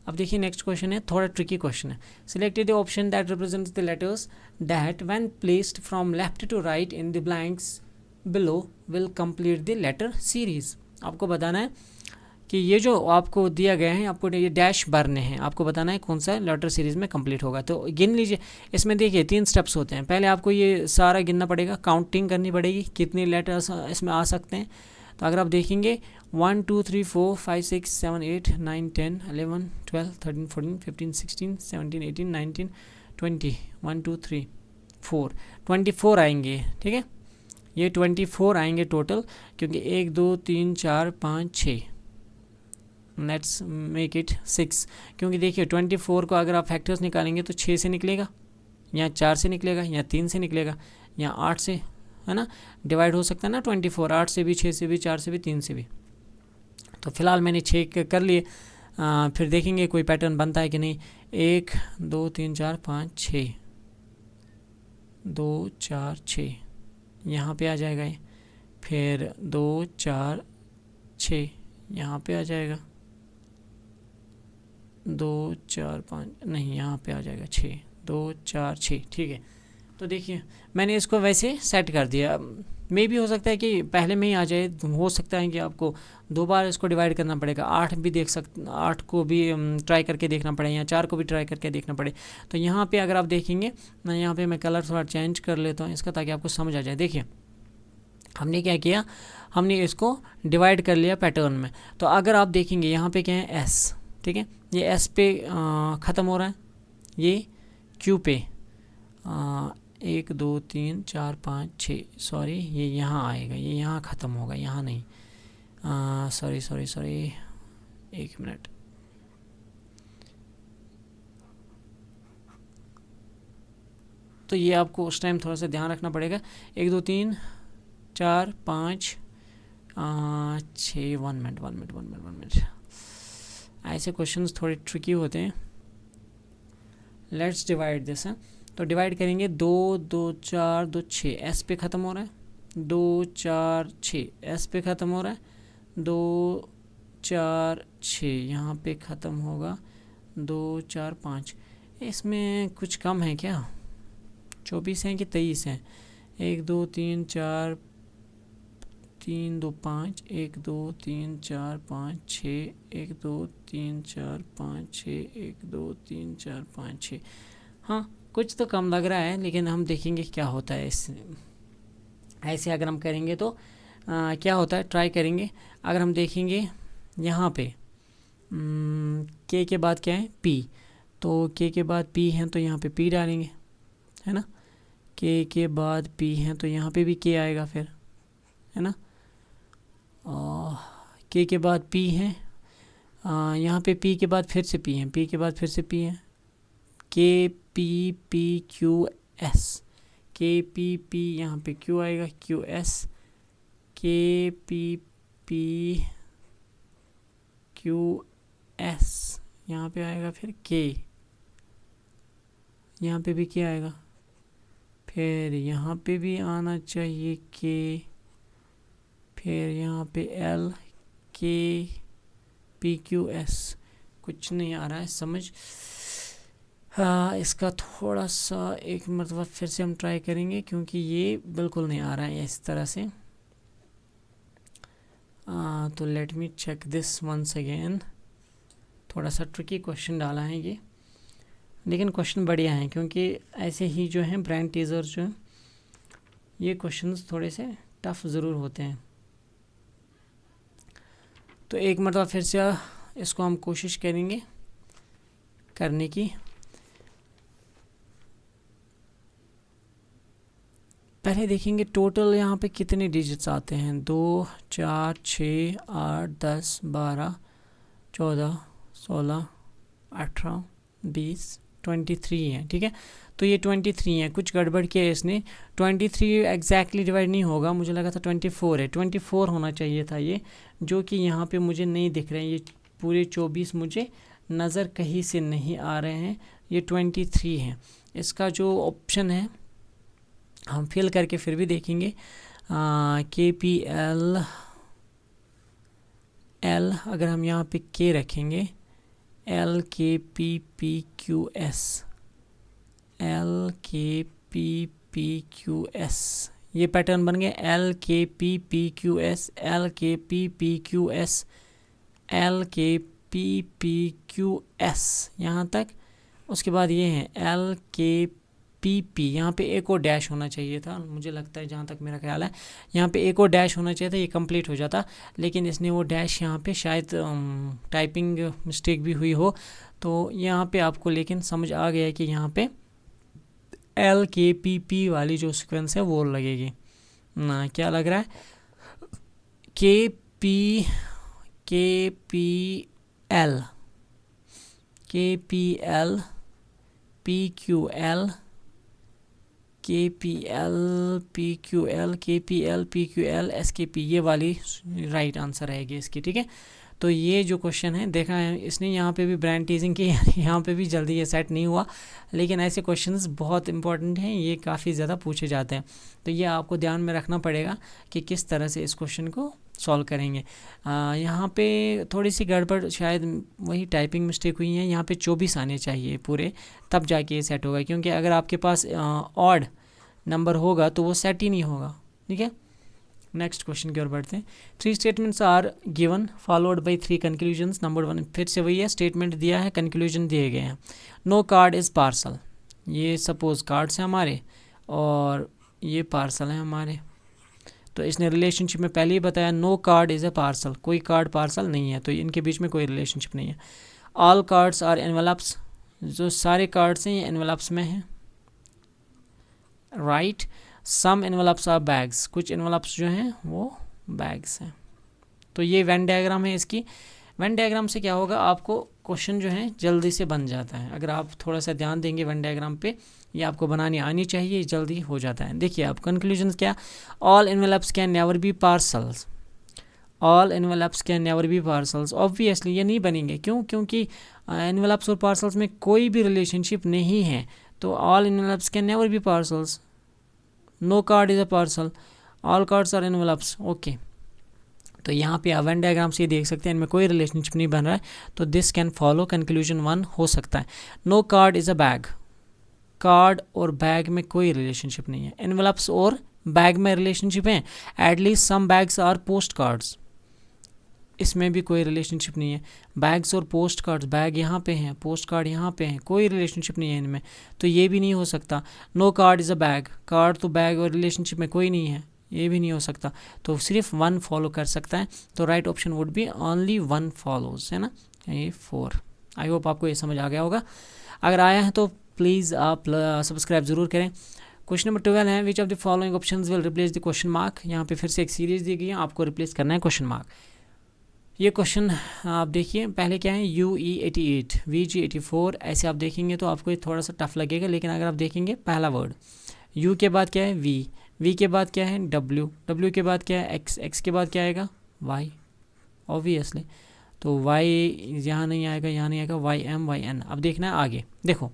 अब देखिए नेक्स्ट क्वेश्चन है, थोड़ा ट्रिकी क्वेश्चन है। Selected the option that represents the letters that when placed from left to right in the blanks below will complete the letter series. आपको बताना है कि ये जो आपको दिया गया है, आपको ये डैश भरने हैं, आपको बताना है कौन सा लेटर सीरीज में कंप्लीट होगा। तो गिन लीजिए, इसमें देखिए 3 स्टेप्स होते हैं। पहले आपको ये सारा गिनना पड़ेगा, काउंटिंग करनी पड़ेगी कितने लेटर्स इसमें आ सकते हैं। तो अगर आप देखेंगे 1 2 3 4 5 6 7 8 9 10 11 12 13 14 15 16 17 18 19 20 1 2 3 4 24 आएंगे। ठीक है, ये 24 आएंगे टोटल, क्योंकि 1 2 3 4 5 6, लेट्स मेक इट 6, क्योंकि देखिए 24 को अगर आप फैक्टर्स निकालेंगे तो 6 से निकलेगा, या 4 से निकलेगा, या 3 से निकलेगा, या 8 से, है ना, डिवाइड हो सकता है ना 24, 8 से भी, 6 से भी, 4 से भी, 3 से भी। तो फिलहाल मैंने 6 कर लिए, फिर देखेंगे कोई पैटर्न बनता है कि नहीं। 1 2 3 4 5 6, 2 4 6 यहाँ पे आ जाएगा ये, फिर 2 4 6 यहाँ पे आ जाएगा, 2 4 5 नहीं यहाँ पे आ जाएगा 6, 2 4 6। ठीक है, तो देखिए मैंने इसको वैसे सेट कर दिया। मे भी हो सकता है कि पहले में ही आ जाए, हो सकता है कि आपको 2 बार इसको डिवाइड करना पड़ेगा। 8 भी देख 8 को भी ट्राई करके देखना पड़े, या 4 को भी ट्राई करके देखना पड़े। तो यहाँ पे अगर आप देखेंगे, यहाँ पे मैं कलर थोड़ा चेंज कर लेता हूँ इसका, ताकि आपको समझ आ जाए। देखिए हमने क्या किया, हमने इसको डिवाइड कर लिया पैटर्न में। तो अगर आप देखेंगे यहाँ पे क्या है S, ठीक है, ये S पे ख़त्म हो रहा है, ये Q पे 1 2 3 4 5 6, सॉरी ये यहाँ आएगा, ये यहाँ ख़त्म होगा, यहाँ नहीं, सॉरी 1 मिनट। तो ये आपको उस टाइम थोड़ा सा ध्यान रखना पड़ेगा। 1 2 3 4 5 6, 1 मिनट। ऐसे क्वेश्चंस थोड़े ट्रिकी होते हैं। लेट्स डिवाइड दिस है। तो डिवाइड करेंगे 2 2 4 2 6 एस पे ख़त्म हो रहा है, 2 4 6 एस पे ख़त्म हो रहा है, 2 4 6 यहाँ पे ख़त्म होगा, 2 4 5। इसमें कुछ कम है क्या, 24 हैं कि 23 हैं? 1 2 3 4 3 2 5 1 2 3 4 5 6 1 2 3 4 5 6 1 2 3 4 5 6। हाँ कुछ तो कम लग रहा है, लेकिन हम देखेंगे क्या होता है इस ऐसे अगर हम करेंगे तो क्या होता है, ट्राई करेंगे। अगर हम देखेंगे यहाँ पे के के बाद क्या है, पी, तो के के बाद पी हैं तो यहाँ पे पी डालेंगे, है ना। के बाद पी हैं तो यहाँ पे भी के आएगा फिर, है ना। के बाद पी हैं, यहाँ पे पी के बाद फिर से पी हैं, पी के बाद फिर से पी हैं, के P P Q S, K P P यहाँ पे क्यू आएगा, Q S, K P P Q S यहाँ पे आएगा, फिर के, यहाँ पे भी क्या आएगा, फिर यहाँ पे भी आना चाहिए के, फिर यहाँ पे L, K P Q S. कुछ नहीं आ रहा है समझ। इसका थोड़ा सा एक मरतबा फिर से हम ट्राई करेंगे, क्योंकि ये बिल्कुल नहीं आ रहा है इस तरह से। तो let me check this once again. थोड़ा सा ट्रिकी क्वेश्चन डाला है ये, लेकिन क्वेश्चन बढ़िया हैं, क्योंकि ऐसे ही जो हैं ब्रेन टीजर जो हैं ये क्वेश्चंस थोड़े से टफ ज़रूर होते हैं। तो एक मरतबा फिर से इसको हम कोशिश करेंगे करने की। पहले देखेंगे टोटल यहाँ पे कितने डिजिट्स आते हैं, 2 4 6 8 10 12 14 16 18 20 23 हैं, ठीक है। तो ये 23 हैं, कुछ गड़बड़ किया है इसने, 23 एग्जैक्टली डिवाइड नहीं होगा, मुझे लगा था 24 है, 24 होना चाहिए था ये, जो कि यहाँ पे मुझे नहीं दिख रहे हैं। ये पूरे 24 मुझे नज़र कहीं से नहीं आ रहे हैं, ये 23 हैं। इसका जो ऑप्शन है हम फिल करके फिर भी देखेंगे, के पी एल एल, अगर हम यहाँ पे के रखेंगे, L K P P Q S, L K P P Q S, ये पैटर्न बन गया, L K P P Q S, L K P P Q S, L K P P Q S यहाँ तक। उसके बाद ये है एल के पी पी, यहाँ पे एक और डैश होना चाहिए था, मुझे लगता है जहाँ तक मेरा ख्याल है यहाँ पे एक और डैश होना चाहिए था, ये कंप्लीट हो जाता, लेकिन इसने वो डैश यहाँ पे शायद टाइपिंग मिस्टेक भी हुई हो, तो यहाँ पे आपको लेकिन समझ आ गया है कि यहाँ पे एल के पी पी वाली जो सीक्वेंस है वो लगेगी ना। क्या लग रहा है, K P L, K P L P Q L, K P L P Q L, K P L P Q L S K P, ये वाली राइट आंसर रहेगी इसकी, ठीक है। तो ये जो क्वेश्चन है देखा है इसने, यहाँ पे भी ब्रेन टीजिंग की, यहाँ पे भी जल्दी ये सेट नहीं हुआ, लेकिन ऐसे क्वेश्चंस बहुत इंपॉर्टेंट हैं, ये काफ़ी ज़्यादा पूछे जाते हैं, तो ये आपको ध्यान में रखना पड़ेगा कि किस तरह से इस क्वेश्चन को सॉल्व करेंगे। यहाँ पे थोड़ी सी गड़बड़ शायद वही टाइपिंग मिस्टेक हुई है, यहाँ पे 24 आने चाहिए पूरे, तब जाके ये सेट होगा, क्योंकि अगर आपके पास ऑड नंबर होगा तो वो सेट ही नहीं होगा, ठीक है। नेक्स्ट क्वेश्चन की ओर बढ़ते हैं। 3 statements are given followed by 3 conclusions. Number 1 फिर से वही है, स्टेटमेंट दिया है, कंक्लूजन दिए गए हैं। नो कार्ड इज़ पार्सल, ये सपोज कार्ड्स हैं हमारे और ये पार्सल हैं हमारे, तो इसने रिलेशनशिप में पहले ही बताया no card is a parcel, कोई कार्ड पार्सल नहीं है, तो इनके बीच में कोई रिलेशनशिप नहीं है। ऑल कार्ड्स आर एनवेलप्स, जो सारे कार्ड्स हैं ये एनवेलप्स में हैं, right. Some envelopes are bags, कुछ एनवेलप्स जो हैं वो बैग्स हैं। तो ये वेन डायग्राम है इसकी। वेन डायग्राम से क्या होगा, आपको क्वेश्चन जो है जल्दी से बन जाता है, अगर आप थोड़ा सा ध्यान देंगे वेन डायग्राम पे, ये आपको बनानी आनी चाहिए, जल्दी हो जाता है। देखिए आप कंक्लूजन क्या, all envelopes can never be parcels, all envelopes can never be parcels, obviously ये नहीं बनेंगे, क्यों, क्योंकि एनवेलप्स और पार्सल्स में कोई भी रिलेशनशिप नहीं है, तो all envelopes can never be parcels, no card is a parcel, all cards are envelopes. Okay, तो यहाँ पे वेन डायग्राम से देख सकते हैं इनमें कोई रिलेशनशिप नहीं बन रहा है, तो दिस कैन फॉलो, कंक्लूजन 1 हो सकता है। No card is a bag, card और बैग में कोई रिलेशनशिप नहीं है। एनवेलप्स और बैग में रिलेशनशिप है, at least some bags are post cards, इसमें भी कोई रिलेशनशिप नहीं है। बैग्स और पोस्ट कार्ड्स, बैग यहाँ पे हैं, पोस्ट कार्ड यहाँ पे हैं, कोई रिलेशनशिप नहीं है इनमें, तो ये भी नहीं हो सकता। No card is a bag, card तो बैग और रिलेशनशिप में कोई नहीं है, ये भी नहीं हो सकता, तो सिर्फ 1 फॉलो कर सकता है। तो right option would be only 1 follows, है ना, ये 4। आई होप आपको ये समझ आ गया होगा। अगर आया है तो प्लीज़ आप सब्सक्राइब ज़रूर करें। क्वेश्चन नंबर 12 है, विच of the following options will replace the question mark. यहाँ पे फिर से एक सीरीज दी गई है, आपको रिप्लेस करना है क्वेश्चन मार्क। ये क्वेश्चन आप देखिए, पहले क्या है, UE88, VG84, ऐसे आप देखेंगे तो आपको ये थोड़ा सा टफ लगेगा, लेकिन अगर आप देखेंगे पहला वर्ड U के बाद क्या है V के बाद क्या है W के बाद क्या है X के बाद क्या आएगा Y, ऑब्वियसली, तो Y यहाँ नहीं आएगा, यहाँ नहीं आएगा, YN। अब देखना है आगे, देखो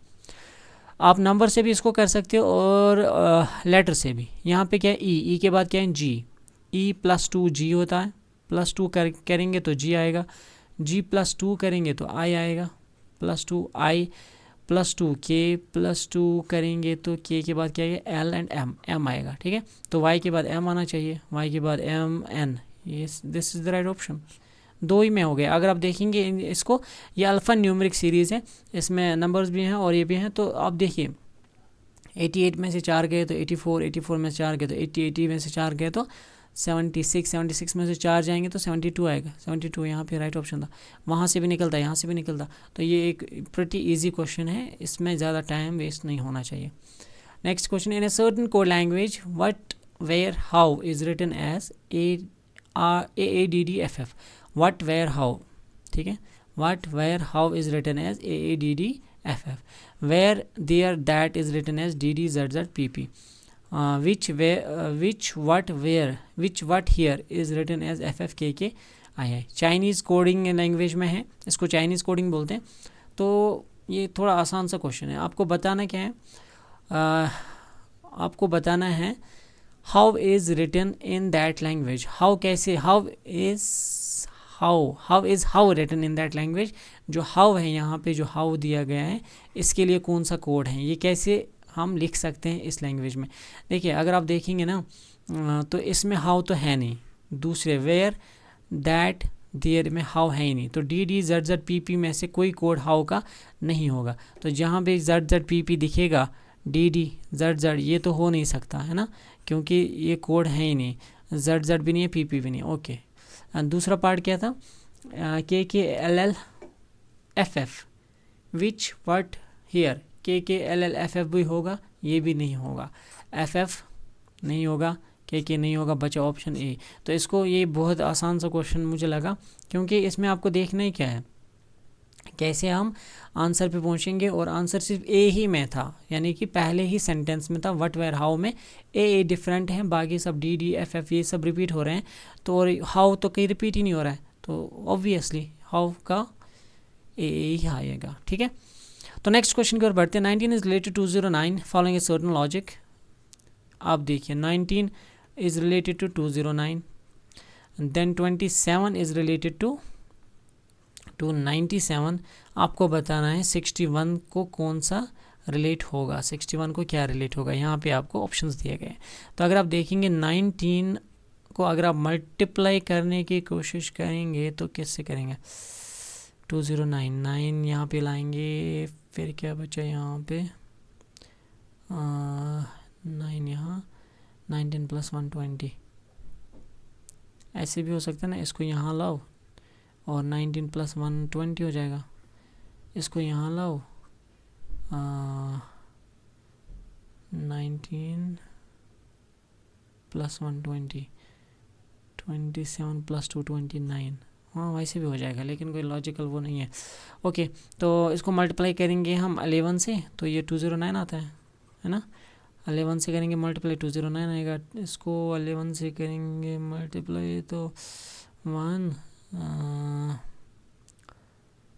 आप नंबर से भी इसको कर सकते हो और लेटर से भी। यहाँ पे क्या है E के बाद क्या है G, E +2 G होता है, +2 करेंगे तो G आएगा, G +2 करेंगे तो I आएगा, +2 I +2 K +2 करेंगे तो K के बाद क्या है L एंड M आएगा, ठीक है। तो Y के बाद M आना चाहिए, Y के बाद M N, ये this is the right option. 2 ही में हो गया। अगर आप देखेंगे इसको, ये अल्फ़ा न्यूमेरिक सीरीज़ है, इसमें नंबर्स भी हैं और ये भी हैं, तो आप देखिए 88 में से 4 गए तो 84 में से 4 गए तो 80 में से 4 गए तो 76 में से 4 जाएंगे तो 72 आएगा, 72 यहाँ पे राइट ऑप्शन था। वहाँ से भी निकलता, यहाँ से भी निकलता, तो ये एक प्रिटी इजी क्वेश्चन है, इसमें ज़्यादा टाइम वेस्ट नहीं होना चाहिए। Next question, in a certain code language what where how is written as AADDFF, what where how, ठीक है, what where how is written as AADDFF, where there that is written as DDZZPP, which what where which what here is written as FFKKII। Chinese coding language में है, इसको चाइनीज़ कोडिंग बोलते हैं। तो ये थोड़ा आसान सा क्वेश्चन है, आपको बताना क्या है, आपको बताना है how is written in that language, how कैसे, how is how written in that language, जो हाउ है यहाँ पे, जो हाउ दिया गया है, इसके लिए कौन सा कोड है, ये कैसे हम लिख सकते हैं इस लैंग्वेज में। देखिए अगर आप देखेंगे ना तो इसमें हाउ तो है नहीं, दूसरे वेयर दैट देयर में हाउ है ही नहीं, तो DDZZPP में से कोई कोड हाउ का नहीं होगा। तो जहाँ पे ZZPP दिखेगा DDZZ ये तो हो नहीं सकता है ना, क्योंकि ये कोड है ही नहीं, ZZ भी नहीं है, PP भी नहीं। ओके, दूसरा पार्ट क्या था, KKLLFF, which what here, KKLLFF भी होगा, ये भी नहीं होगा, FF नहीं होगा, KK नहीं होगा, बचा ऑप्शन ए। तो इसको, ये बहुत आसान सा क्वेश्चन मुझे लगा, क्योंकि इसमें आपको देखना ही क्या है, कैसे हम आंसर पे पहुंचेंगे, और आंसर सिर्फ ए ही में था, यानी कि पहले ही सेंटेंस में था, व्हाट वेयर हाउ में ए डिफरेंट है, बाकी सब DDFF ये सब रिपीट हो रहे हैं, तो और हाउ तो कहीं रिपीट ही नहीं हो रहा है, तो ऑब्वियसली हाउ का ए ही आएगा, ठीक है। तो नेक्स्ट क्वेश्चन की ओर बढ़ते हैं। 19 is related to 209 following a certain logic. आप देखिए 19 is related to 209, then 27 is related to 97। आपको बताना है 61 को कौन सा रिलेट होगा, 61 को क्या रिलेट होगा, यहाँ पे आपको ऑप्शंस दिए गए हैं। तो अगर आप देखेंगे 19 को अगर आप मल्टीप्लाई करने की कोशिश करेंगे तो किससे करेंगे, 2099 यहाँ पे लाएंगे, फिर क्या बचा यहाँ पे 9 यहाँ, 19 + 120, ऐसे भी हो सकता है ना, इसको यहाँ लाओ और 19 + 120 हो जाएगा, इसको यहाँ लाओ 19 + 120, 27 + 2 29, हाँ वैसे भी हो जाएगा, लेकिन कोई लॉजिकल वो नहीं है। ओके, तो इसको मल्टीप्लाई करेंगे हम 11 से, तो ये 209 आता है ना, 11 से करेंगे मल्टीप्लाई 209 आएगा, इसको 11 से करेंगे मल्टीप्लाई तो 1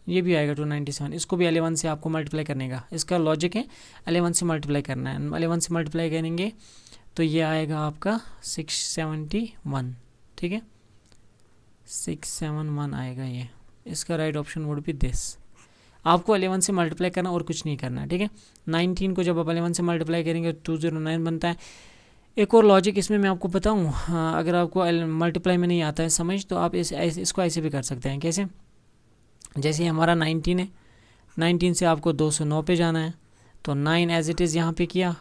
ये भी आएगा 297, इसको भी 11 से आपको मल्टीप्लाई करने का, इसका लॉजिक है 11 से मल्टीप्लाई करना है। 11 से मल्टीप्लाई करेंगे तो ये आएगा आपका 671, ठीक है 671 आएगा ये। इसका right option would be this. आपको 11 से मल्टीप्लाई करना और कुछ नहीं करना है, ठीक है। 19 को जब आप 11 से मल्टीप्लाई करेंगे 209 बनता है। एक और लॉजिक इसमें मैं आपको बताऊं, अगर आपको मल्टीप्लाई में नहीं आता है समझ, तो आप इसको ऐसे भी कर सकते हैं। कैसे? जैसे हमारा 19 है, 19 से आपको 209 पे जाना है, तो 9 एज इट इज़ यहाँ पे किया।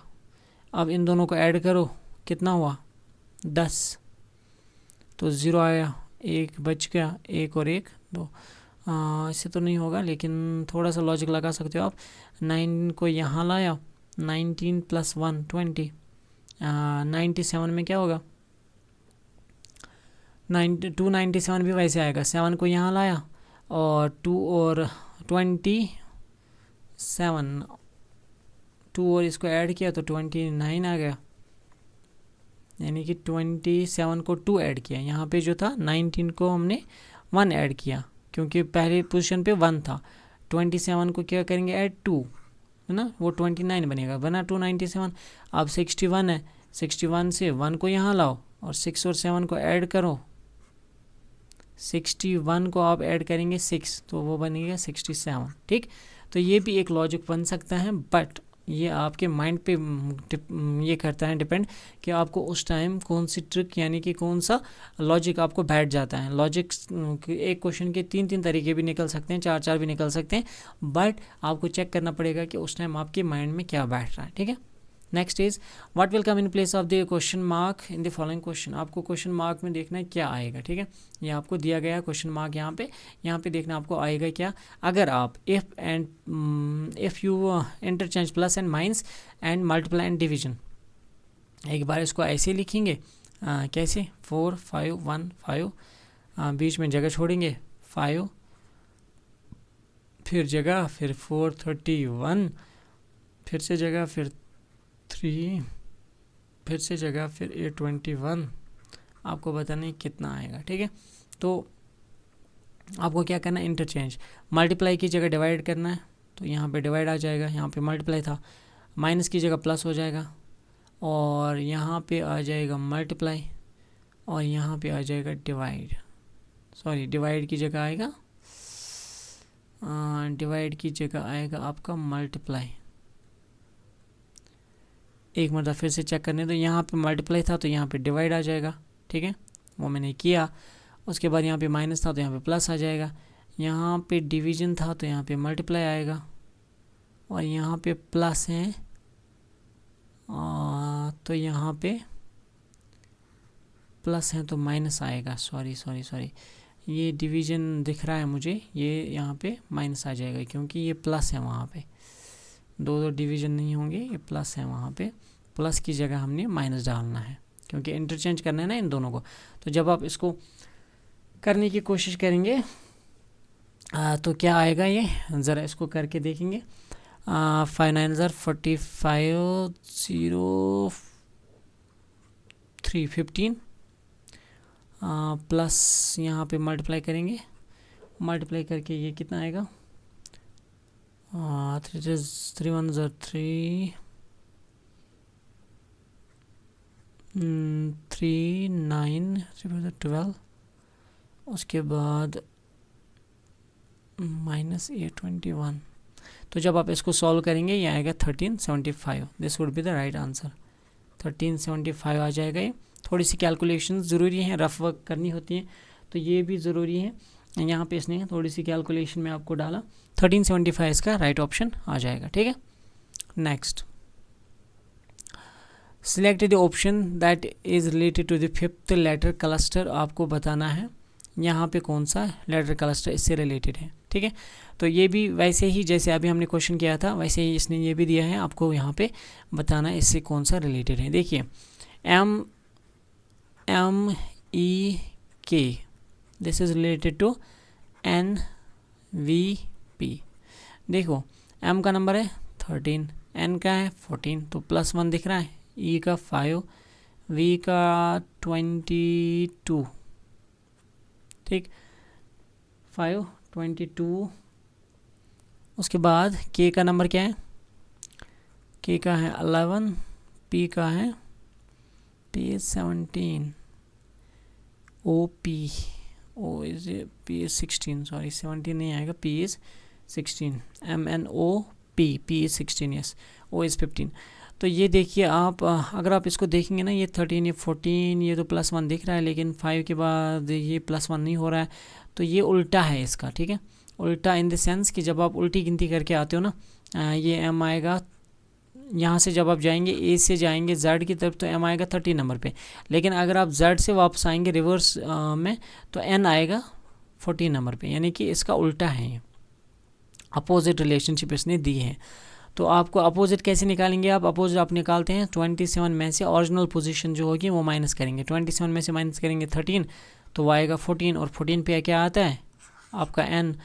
अब इन दोनों को ऐड करो, कितना हुआ 10, तो 0 आया, 1 बच गया, 1 और 1 2। इससे तो नहीं होगा, लेकिन थोड़ा सा लॉजिक लगा सकते हो आप। 9 को यहाँ लाया, 19 + 1 20, 97 में क्या होगा 297 भी वैसे आएगा। 7 को यहाँ लाया और 2 और 27, 2 और इसको ऐड किया तो 29 आ गया, यानी कि 27 को 2 ऐड किया। यहाँ पे जो था 19 को हमने 1 ऐड किया, क्योंकि पहले पोजीशन पे 1 था। 27 को क्या करेंगे ऐड 2, है ना, वो 29 बनेगा, बना 297। अब 61 है, 61 से 1 को यहाँ लाओ और 6 और 7 को ऐड करो। 61 को आप ऐड करेंगे 6, तो वो बनेगा 67, ठीक। तो ये भी एक लॉजिक बन सकता है, बट ये आपके माइंड पे ये करता है डिपेंड कि आपको उस टाइम कौन सी ट्रिक यानी कि कौन सा लॉजिक आपको बैठ जाता है। लॉजिक एक क्वेश्चन के 3 तरीके भी निकल सकते हैं, 4 भी निकल सकते हैं, बट आपको चेक करना पड़ेगा कि उस टाइम आपके माइंड में क्या बैठ रहा है, ठीक है। Next is what will come in place of the question mark in the following question. आपको क्वेश्चन मार्क में देखना है क्या आएगा, ठीक है। ये आपको दिया गया है क्वेश्चन मार्क, यहाँ पे देखना आपको आएगा क्या। अगर आप if you interchange plus and minus and multiply and division, एक बार इसको ऐसे लिखेंगे, कैसे 4 5 1 5, बीच में जगह छोड़ेंगे 5, फिर जगह, फिर 4 31, फिर से जगह, फिर 3, फिर से जगह, फिर 821। आपको बताना है कितना आएगा, ठीक है। तो आपको क्या करना है, इंटरचेंज, मल्टीप्लाई की जगह डिवाइड करना है, तो यहाँ पे डिवाइड आ जाएगा, यहाँ पे मल्टीप्लाई था, माइनस की जगह प्लस हो जाएगा, और यहाँ पे आ जाएगा मल्टीप्लाई, और यहाँ पे आ जाएगा डिवाइड। सॉरी, डिवाइड की जगह आएगा, डिवाइड की जगह आएगा आपका मल्टीप्लाई। एक मतलब फिर से चेक करने दो, यहाँ पे मल्टीप्लाई था तो यहाँ पे डिवाइड आ जाएगा, ठीक है, वो मैंने किया। उसके बाद यहाँ पे माइनस था तो यहाँ पे प्लस आ जाएगा, यहाँ पे डिवीजन था तो यहाँ पे मल्टीप्लाई आएगा, और यहाँ पे प्लस है तो यहाँ पे प्लस है तो माइनस आएगा। सॉरी, ये डिवीजन दिख रहा है मुझे, ये यहाँ पे माइनस आ जाएगा क्योंकि ये प्लस है, वहाँ पे दो डिवीजन नहीं होंगे, ये प्लस है, वहाँ पे प्लस की जगह हमने माइनस डालना है क्योंकि इंटरचेंज करना है ना इन दोनों को। तो जब आप इसको करने की कोशिश करेंगे तो क्या आएगा, ये ज़रा इसको करके देखेंगे। 5 9 45, 0 3 15, प्लस यहाँ पे मल्टीप्लाई करेंगे, मल्टीप्लाई करके ये कितना आएगा, 3 1 3 3 9 12, उसके बाद -821। तो जब आप इसको सॉल्व करेंगे ये आएगा 1375। This would be the right answer, 1375 आ जाएगा। ये थोड़ी सी कैलकुलेशन ज़रूरी है, रफ वर्क करनी होती है, तो ये भी ज़रूरी है। यहाँ पे इसने थोड़ी सी कैलकुलेशन में आपको डाला, 1375 इसका राइट ऑप्शन आ जाएगा, ठीक है। Next, select the option that is related to the 5th letter cluster. आपको बताना है यहाँ पे कौन सा लेटर क्लस्टर इससे रिलेटेड है, ठीक है। तो ये भी वैसे ही जैसे अभी हमने क्वेश्चन किया था वैसे ही इसने ये भी दिया है, आपको यहाँ पे बताना है इससे कौन सा रिलेटेड है। देखिए MEK, this is related to NVP। देखो M का नंबर है 13, N का है 14, तो +1 दिख रहा है, E का 5, V का 22, ठीक, 5 22 उसके बाद के का नंबर क्या है, के का है 11, पी का है P 17, O P O is P is 16, sorry 17 नहीं आएगा, P is 16, M N O P is 16, yes, O is 15। तो ये देखिए आप अगर आप इसको देखेंगे ना, ये 13, ये 14, ये तो +1 दिख रहा है, लेकिन 5 के बाद ये +1 नहीं हो रहा है, तो ये उल्टा है इसका, ठीक है। उल्टा इन द सेंस कि जब आप उल्टी गिनती करके आते हो ना, ये एम आएगा यहाँ से, जब आप जाएंगे ए से जाएंगे जेड की तरफ तो एम आएगा 30 नंबर पे, लेकिन अगर आप जेड से वापस आएंगे रिवर्स में तो एन आएगा 14 नंबर पे, यानी कि इसका उल्टा है, ये अपोजिट रिलेशनशिप इसने दी है। तो आपको अपोजिट कैसे निकालेंगे, आप अपोजिट आप निकालते हैं 27 में से ओरिजिनल पोजीशन जो होगी वो माइनस करेंगे, 27 में से माइनस करेंगे 13 तो वो आएगा 14, और 14 पे क्या आता है आपका एन।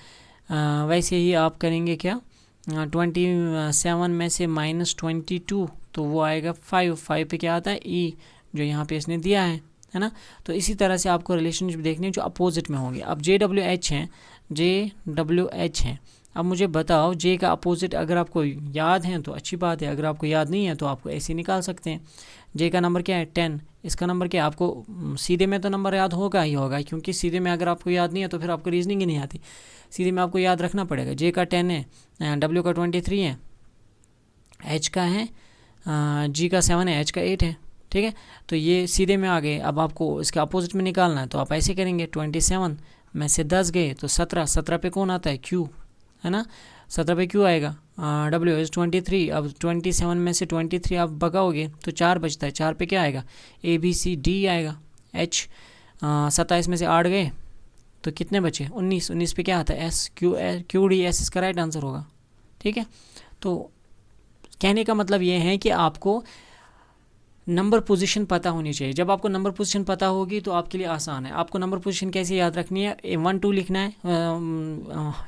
वैसे ही आप करेंगे क्या, 27 में से -22 तो वो आएगा 5 पे क्या आता है ई, जो यहाँ पे इसने दिया है ना। तो इसी तरह से आपको रिलेशनशिप देखनी है जो अपोजिट में होगी। अब JWH हैं, JWH हैं, अब मुझे बताओ जे का अपोजिट अगर आपको याद है तो अच्छी बात है, अगर आपको याद नहीं है तो आपको ऐसे निकाल सकते हैं। जे का नंबर क्या है 10, इसका नंबर क्या है, आपको सीधे में तो नंबर याद होगा ही होगा, क्योंकि सीधे में अगर आपको याद नहीं है तो फिर आपको रीजनिंग ही नहीं आती, सीधे में आपको याद रखना पड़ेगा। जे का 10 है, डब्ल्यू का 23 है, एच का है, जी का 7 है, एच का 8 है, ठीक है। तो ये सीधे में आ गए। अब आपको इसके अपोजिट में निकालना है तो आप ऐसे करेंगे, 27 में से 10 गए तो 17 पे कौन आता है क्यू, है ना, 17 पे क्यू आएगा, डब्ल्यू इज 23। अब 27 में से 23 आप भगाओगे तो 4 बचता है, 4 पे क्या आएगा ABCD आएगा, एच 27 में से 8 गए तो कितने बचे 19 पे क्या आता है SQD, एस इसका राइट आंसर होगा, ठीक है। तो कहने का मतलब ये है कि आपको नंबर पोजीशन पता होनी चाहिए। जब आपको नंबर पोजीशन पता होगी तो आपके लिए आसान है। आपको नंबर पोजीशन कैसे याद रखनी है, 1 2 लिखना है,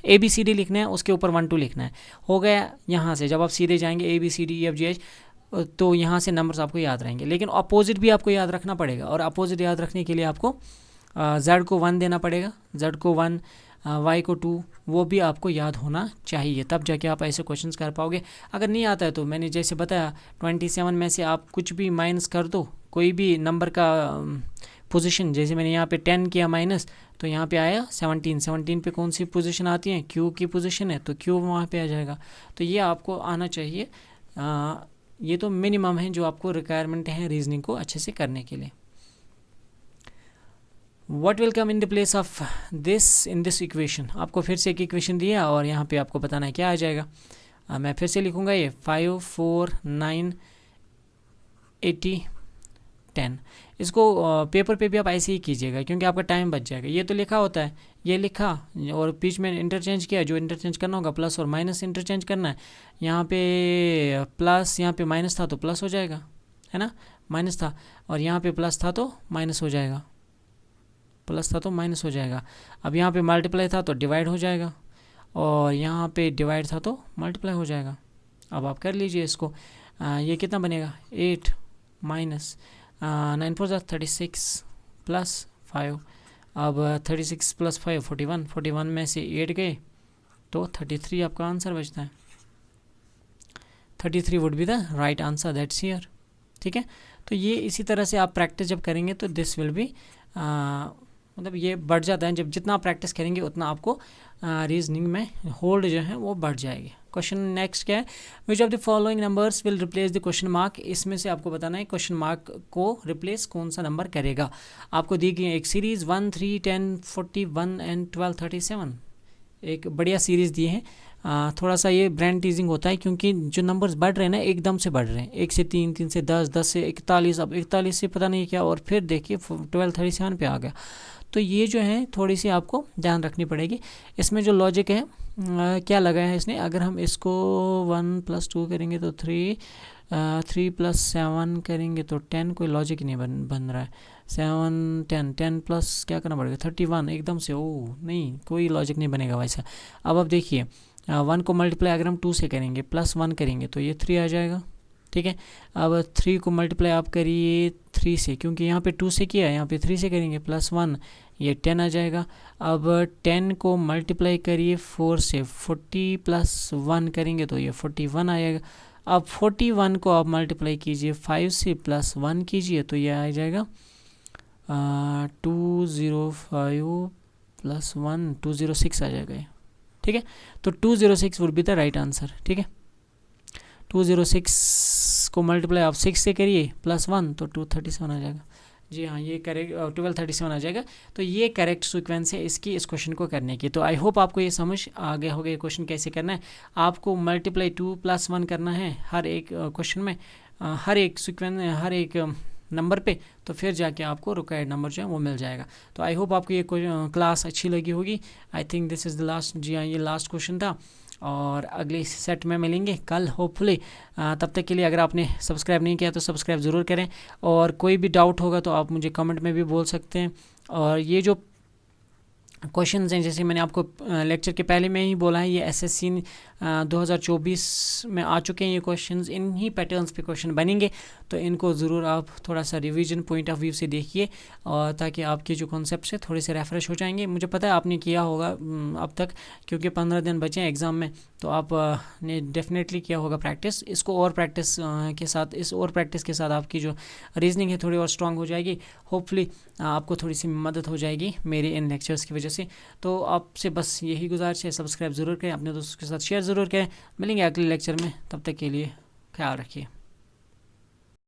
ABCD लिखना है, उसके ऊपर 1 2 लिखना है, हो गया। यहाँ से जब आप सीधे जाएंगे ABCDEFGH तो यहाँ से नंबर्स आपको याद रहेंगे, लेकिन अपोजिट भी आपको याद रखना पड़ेगा, और अपोजिट याद रखने के लिए आपको Z को 1 देना पड़ेगा, Z को 1, Y को 2, वो भी आपको याद होना चाहिए, तब जाके आप ऐसे क्वेश्चंस कर पाओगे। अगर नहीं आता है तो मैंने जैसे बताया 27 में से आप कुछ भी माइनस कर दो, कोई भी नंबर का पोजीशन, जैसे मैंने यहाँ पे 10 किया माइनस तो यहाँ पे आया 17 पे कौन सी पोजीशन आती है, Q की पोजीशन है तो Q वहाँ पे आ जाएगा। तो ये आपको आना चाहिए, ये तो मिनिमम है जो आपको रिक्वायरमेंट है रीजनिंग को अच्छे से करने के लिए। What will come in the place of this in this equation, आपको फिर से एक इक्वेशन दिया और यहाँ पे आपको बताना है क्या आ जाएगा। मैं फिर से लिखूँगा ये 5 4 9 80 10। इसको पेपर पे भी आप ऐसे ही कीजिएगा क्योंकि आपका टाइम बच जाएगा। ये तो लिखा होता है, ये लिखा और बीच में इंटरचेंज किया, जो इंटरचेंज करना होगा प्लस और माइनस इंटरचेंज करना है। यहाँ पे प्लस, यहाँ पे माइनस था तो प्लस हो जाएगा, है ना, माइनस था, और यहाँ पे प्लस था तो माइनस हो जाएगा, प्लस था तो माइनस हो जाएगा। अब यहाँ पे मल्टीप्लाई था तो डिवाइड हो जाएगा, और यहाँ पे डिवाइड था तो मल्टीप्लाई हो जाएगा। अब आप कर लीजिए इसको, ये कितना बनेगा 8 माइनस 9 4 36 प्लस 5। अब 36 प्लस 5 41 में से 8 गए तो 33 आपका आंसर बचता है। 33 would be the right answer, that's here, ठीक है। तो ये इसी तरह से आप प्रैक्टिस जब करेंगे तो दिस विल बी मतलब ये बढ़ जाता है, जब जितना आप प्रैक्टिस करेंगे उतना आपको रीजनिंग में होल्ड जो है वो बढ़ जाएगी। क्वेश्चन नेक्स्ट क्या है, विच of the following numbers will replace the question mark. इसमें से आपको बताना है क्वेश्चन मार्क को रिप्लेस कौन सा नंबर करेगा। आपको दी गई एक सीरीज़ 1 3 10 41 एंड 12 37, एक बढ़िया सीरीज़ दी है। थोड़ा सा ये ब्रांड टीजिंग होता है क्योंकि जो नंबर्स बढ़ रहे हैं ना एकदम से बढ़ रहे हैं, 1 से 3, 3 से 10, 10 से 41, अब 41 से पता नहीं क्या, और फिर देखिए 12 37 पे आ गया। तो ये जो है थोड़ी सी आपको ध्यान रखनी पड़ेगी। इसमें जो लॉजिक है क्या लगाया है इसने, अगर हम इसको 1 + 2 करेंगे तो 3 + 7 करेंगे तो 10, कोई लॉजिक नहीं बन रहा है। 7 10 प्लस क्या करना पड़ेगा 31 एकदम से, ओह नहीं, कोई लॉजिक नहीं बनेगा वैसा। अब देखिए 1 को मल्टीप्लाई अगर हम 2 से करेंगे +1 करेंगे तो ये 3 आ जाएगा, ठीक है। अब 3 को मल्टीप्लाई आप करिए 3 से, क्योंकि यहाँ पे 2 से किया है, यहाँ पे 3 से करेंगे, +1 ये 10 आ जाएगा। अब 10 को मल्टीप्लाई करिए 4 से, 40 + 1 करेंगे तो ये 41 आएगा। अब 41 को आप मल्टीप्लाई कीजिए 5 से +1 कीजिए तो ये आ जाएगा 205 + 1 206 आ जाएगा ये, ठीक है। तो 206 would be the right answer, ठीक है। 206 को मल्टीप्लाई आप 6 से करिए +1 तो 237 आ जाएगा। जी हाँ, ये करेक्ट 1237 आ जाएगा। तो ये करेक्ट सीक्वेंस है इसकी, इस क्वेश्चन को करने की। तो आई होप आपको ये समझ आ गया होगा ये क्वेश्चन कैसे करना है। आपको मल्टीप्लाई 2 + 1 करना है हर एक क्वेश्चन में, हर एक सीक्वेंस, हर एक नंबर पे, तो फिर जाके आपको रिक्वायर्ड नंबर जो है वो मिल जाएगा। तो आई होप आपको ये क्लास अच्छी लगी होगी। I think this is the last, जी हाँ ये लास्ट क्वेश्चन था, और अगले सेट में मिलेंगे कल होपफुली। तब तक के लिए अगर आपने सब्सक्राइब नहीं किया तो सब्सक्राइब ज़रूर करें, और कोई भी डाउट होगा तो आप मुझे कमेंट में भी बोल सकते हैं। और ये जो क्वेश्चंस हैं, जैसे मैंने आपको लेक्चर के पहले में ही बोला है, ये एसएससी 2024 में आ चुके हैं ये क्वेश्चंस, इन्हीं पैटर्न्स पे क्वेश्चन बनेंगे। तो इनको ज़रूर आप थोड़ा सा रिवीजन पॉइंट ऑफ व्यू से देखिए, और ताकि आपके जो कॉन्सेप्ट्स हैं थोड़े से रेफ्रेश हो जाएंगे। मुझे पता है आपने किया होगा अब तक, क्योंकि 15 दिन बचे हैं एग्ज़ाम में, तो आप ने डेफिनेटली किया होगा प्रैक्टिस। इसको और प्रैक्टिस के साथ, इस और प्रैक्टिस के साथ आपकी जो रीजनिंग है थोड़ी और स्ट्रांग हो जाएगी। होपफुली आपको थोड़ी सी मदद हो जाएगी मेरे इन लेक्चर्स की वजह से। तो आपसे बस यही गुजारिश है, सब्सक्राइब ज़रूर करें, अपने दोस्तों के साथ शेयर ज़रूर करें। मिलेंगे अगले लेक्चर में, तब तक के लिए ख्याल रखिए।